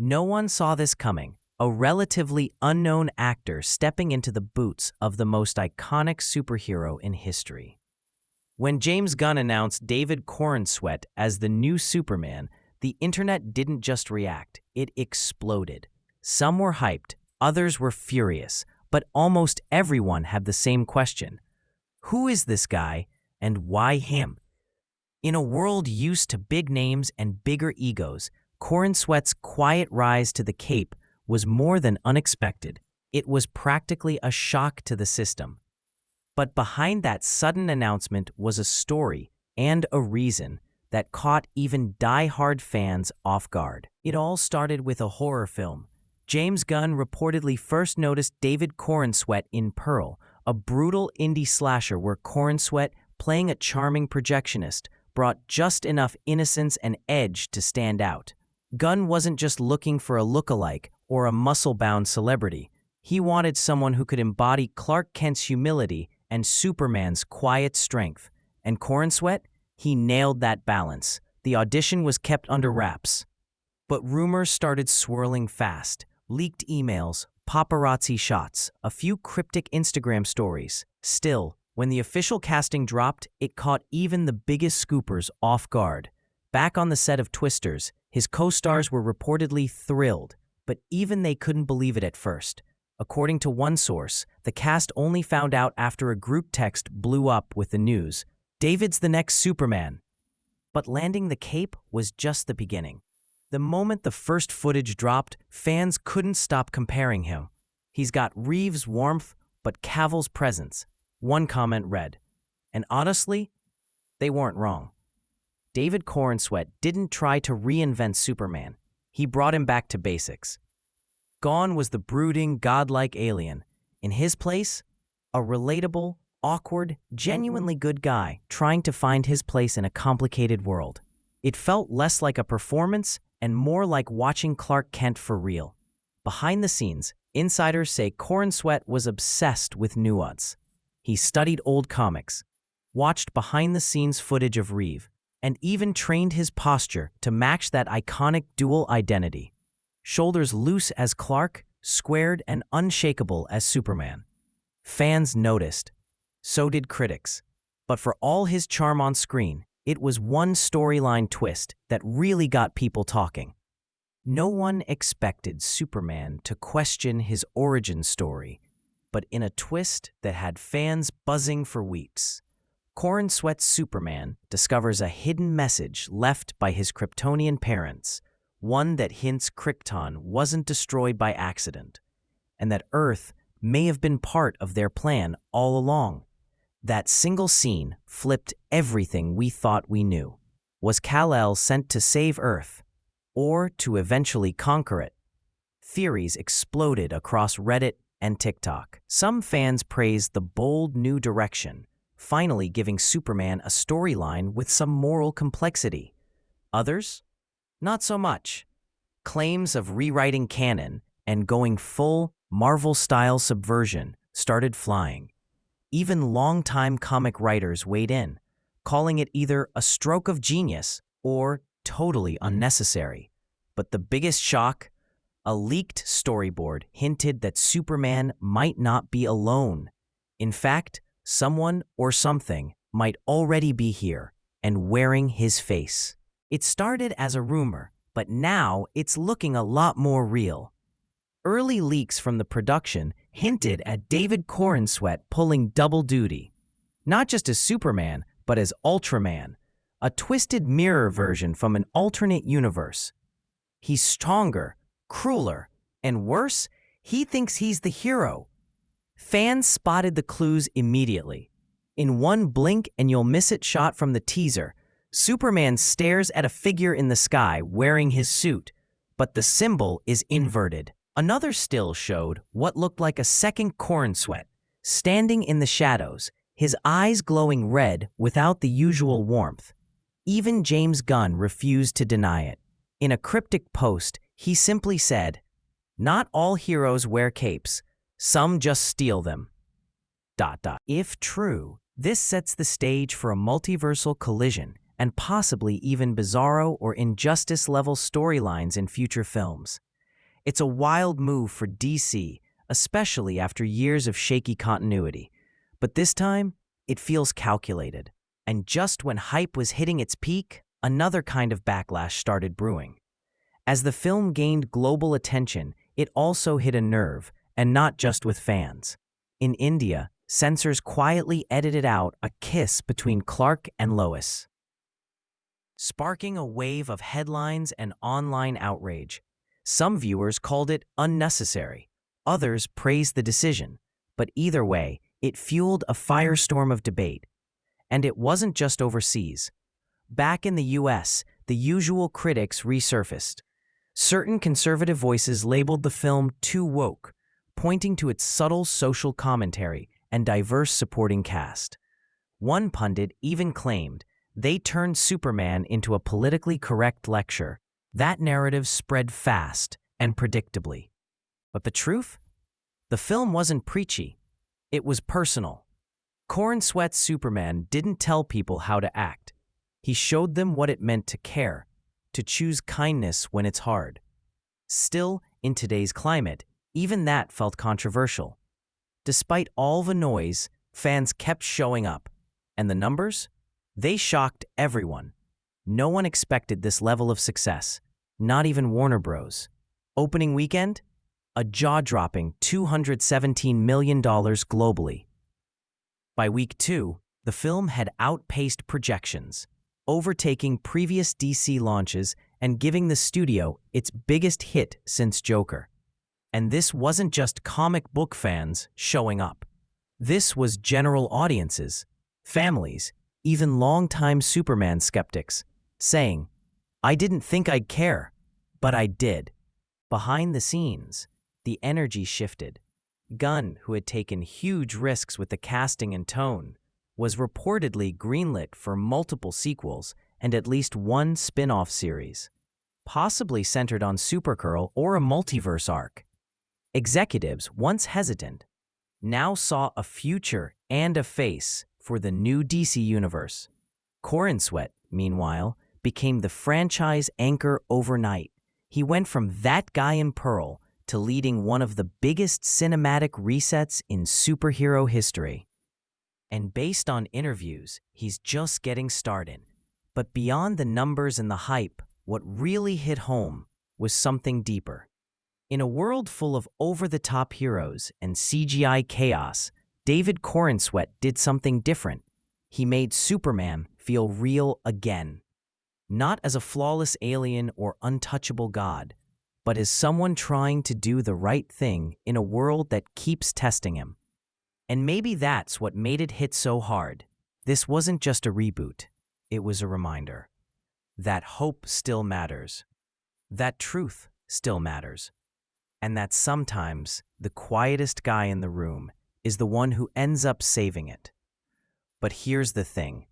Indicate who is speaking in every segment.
Speaker 1: No one saw this coming. A relatively unknown actor stepping into the boots of the most iconic superhero in history. When James Gunn announced David Corenswet as the new Superman, the internet didn't just react, it exploded. Some were hyped, others were furious, but almost everyone had the same question. Who is this guy, and why him? In a world used to big names and bigger egos, Corenswet's quiet rise to the cape was more than unexpected. It was practically a shock to the system. But behind that sudden announcement was a story and a reason that caught even die-hard fans off guard. It all started with a horror film. James Gunn reportedly first noticed David Corenswet in Pearl, a brutal indie slasher where Corenswet, playing a charming projectionist, brought just enough innocence and edge to stand out. Gunn wasn't just looking for a look-alike or a muscle-bound celebrity. He wanted someone who could embody Clark Kent's humility and Superman's quiet strength. And Corenswet? He nailed that balance. The audition was kept under wraps. But rumors started swirling fast. Leaked emails, paparazzi shots, a few cryptic Instagram stories. Still, when the official casting dropped, it caught even the biggest scoopers off guard. Back on the set of Twisters, his co-stars were reportedly thrilled, but even they couldn't believe it at first. According to one source, the cast only found out after a group text blew up with the news, "David's the next Superman." But landing the cape was just the beginning. The moment the first footage dropped, fans couldn't stop comparing him. He's got Reeves' warmth, but Cavill's presence. One comment read, and honestly, they weren't wrong. David Corenswet didn't try to reinvent Superman. He brought him back to basics. Gone was the brooding, godlike alien. In his place, a relatable, awkward, genuinely good guy trying to find his place in a complicated world. It felt less like a performance and more like watching Clark Kent for real. Behind the scenes, insiders say Corenswet was obsessed with nuance. He studied old comics, watched behind-the-scenes footage of Reeve, and even trained his posture to match that iconic dual identity. Shoulders loose as Clark, squared and unshakable as Superman. Fans noticed. So did critics. But for all his charm on screen, it was one storyline twist that really got people talking. No one expected Superman to question his origin story, but in a twist that had fans buzzing for weeks. Corenswet's Superman discovers a hidden message left by his Kryptonian parents, one that hints Krypton wasn't destroyed by accident, and that Earth may have been part of their plan all along. That single scene flipped everything we thought we knew. Was Kal-El sent to save Earth, or to eventually conquer it? Theories exploded across Reddit and TikTok. Some fans praised the bold new direction, finally giving Superman a storyline with some moral complexity. Others? Not so much. Claims of rewriting canon and going full Marvel-style subversion started flying. Even longtime comic writers weighed in, calling it either a stroke of genius or totally unnecessary. But the biggest shock? A leaked storyboard hinted that Superman might not be alone. In fact, someone or something might already be here and wearing his face. It started as a rumor, but now it's looking a lot more real. Early leaks from the production hinted at David Corenswet pulling double duty, not just as Superman, but as Ultraman, a twisted mirror version from an alternate universe. He's stronger, crueler, and worse, he thinks he's the hero. Fans spotted the clues immediately. In one blink and you'll miss it shot from the teaser, Superman stares at a figure in the sky wearing his suit, but the symbol is inverted. Another still showed what looked like a second Corenswet, standing in the shadows, his eyes glowing red without the usual warmth. Even James Gunn refused to deny it. In a cryptic post, he simply said, "Not all heroes wear capes, some just steal them." If true, this sets the stage for a multiversal collision and possibly even Bizarro or Injustice-level storylines in future films. It's a wild move for DC, especially after years of shaky continuity. But this time, it feels calculated. And just when hype was hitting its peak, another kind of backlash started brewing. As the film gained global attention, it also hit a nerve, and not just with fans. In India, censors quietly edited out a kiss between Clark and Lois, sparking a wave of headlines and online outrage. Some viewers called it unnecessary, others praised the decision, but either way, it fueled a firestorm of debate. And it wasn't just overseas. Back in the US, the usual critics resurfaced. Certain conservative voices labeled the film too woke, pointing to its subtle social commentary and diverse supporting cast. One pundit even claimed they turned Superman into a politically correct lecture. That narrative spread fast and predictably. But the truth? The film wasn't preachy. It was personal. Corenswet's Superman didn't tell people how to act. He showed them what it meant to care, to choose kindness when it's hard. Still, in today's climate, even that felt controversial. Despite all the noise, fans kept showing up. And the numbers? They shocked everyone. No one expected this level of success, not even Warner Bros. Opening weekend? A jaw-dropping $217 million globally. By week 2, the film had outpaced projections, overtaking previous DC launches and giving the studio its biggest hit since Joker. And this wasn't just comic book fans showing up. This was general audiences, families, even longtime Superman skeptics, saying, "I didn't think I'd care, but I did." Behind the scenes, the energy shifted. Gunn, who had taken huge risks with the casting and tone, was reportedly greenlit for multiple sequels and at least one spin-off series, possibly centered on Supergirl or a multiverse arc. Executives, once hesitant, now saw a future and a face for the new DC universe. Corenswet, meanwhile, became the franchise anchor overnight. He went from that guy in Pearl to leading one of the biggest cinematic resets in superhero history. And based on interviews, he's just getting started. But beyond the numbers and the hype, what really hit home was something deeper. In a world full of over-the-top heroes and CGI chaos, David Corenswet did something different. He made Superman feel real again. Not as a flawless alien or untouchable god, but as someone trying to do the right thing in a world that keeps testing him. And maybe that's what made it hit so hard. This wasn't just a reboot. It was a reminder that hope still matters, that truth still matters, and that sometimes the quietest guy in the room is the one who ends up saving it. But here's the thing.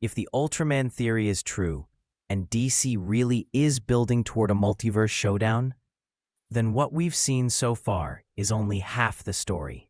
Speaker 1: If the Ultraman theory is true, and DC really is building toward a multiverse showdown, then what we've seen so far is only half the story.